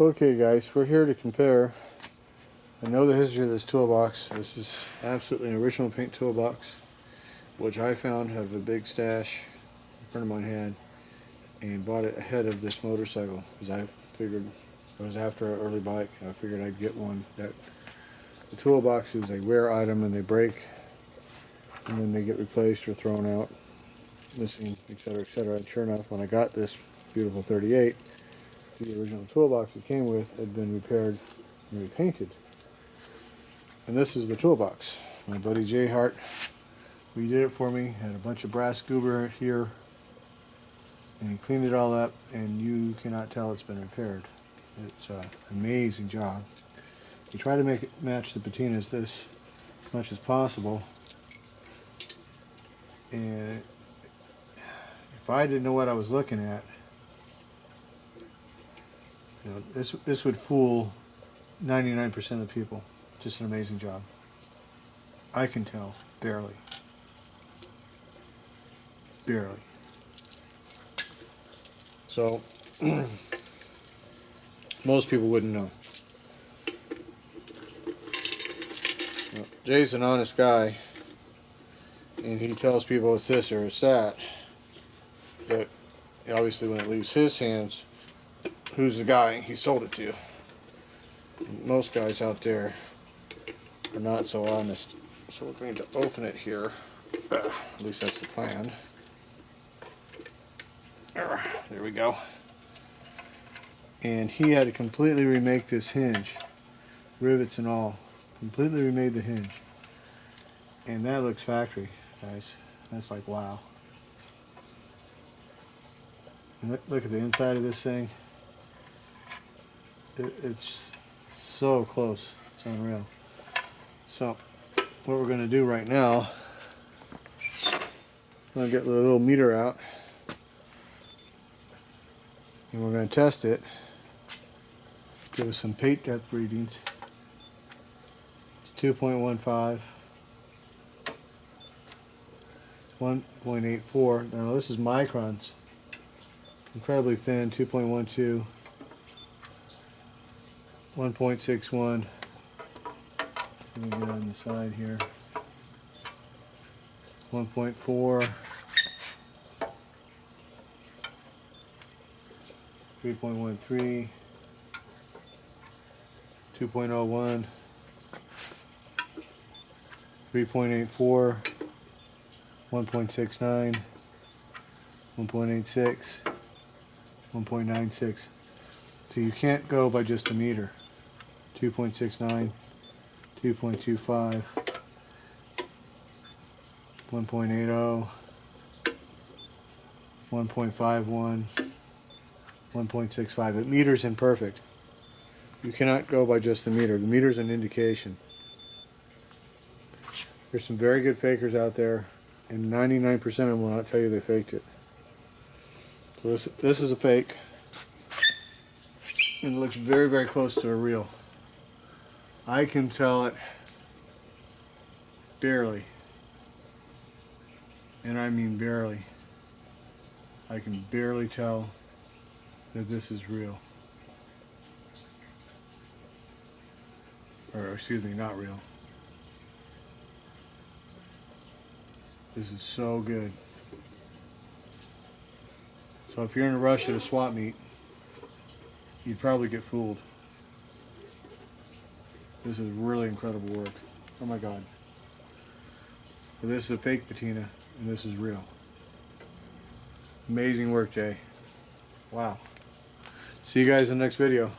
Okay guys, we're here to compare. I know the history of this toolbox. This is absolutely an original paint toolbox, which I found have a big stash a friend of mine had, and bought it ahead of this motorcycle because I figured it was after an early bike. I figured I'd get one. That the toolbox is a rare item and they break and then they get replaced or thrown out, missing, etc., etc. And sure enough, when I got this beautiful 38, the original toolbox it came with had been repaired and repainted. And this is the toolbox. My buddy Jay Hart redid it for me. Had a bunch of brass goober here, and he cleaned it all up, and you cannot tell it's been repaired. It's an amazing job. We try to make it match the patinas this as much as possible. And if I didn't know what I was looking at, you know, this would fool 99% of people. Just an amazing job. I can tell, barely. Barely. So, most people wouldn't know. Well, Jay's an honest guy, and he tells people it's this or it's that. But obviously when it leaves his hands, who's the guy he sold it to? Most guys out there are not so honest. So we're going to open it here. At least that's the plan. There we go. And he had to completely remake this hinge, rivets and all. Completely remade the hinge. And that looks factory, guys. That's like wow. And look at the inside of this thing. It's so close. It's unreal. So, what we're going to do right now, I'm going to get the little meter out, and we're going to test it. Give us some paint depth readings. It's 2.15, 1.84. Now this is microns. Incredibly thin. 2.12, 1.61. Let me get on the side here. 1.4, 3.13, 2.01, 3.84, 1.69, 1.86, 1.96. So you can't go by just the meter. 2.69, 2.25, 1.80, 1.51, 1.65. It meters imperfect. You cannot go by just the meter. The meter is an indication. There's some very good fakers out there, and 99% of them will not tell you they faked it. So this is a fake, and it looks very, very close to a real. I can tell it barely, and I mean barely. I can barely tell that this is real. Or excuse me, not real. This is so good. So if you're in a rush at a swap meet, you'd probably get fooled. This is really incredible work. Oh my God. But this is a fake patina, and this is real. Amazing work, Jay. Wow. See you guys in the next video.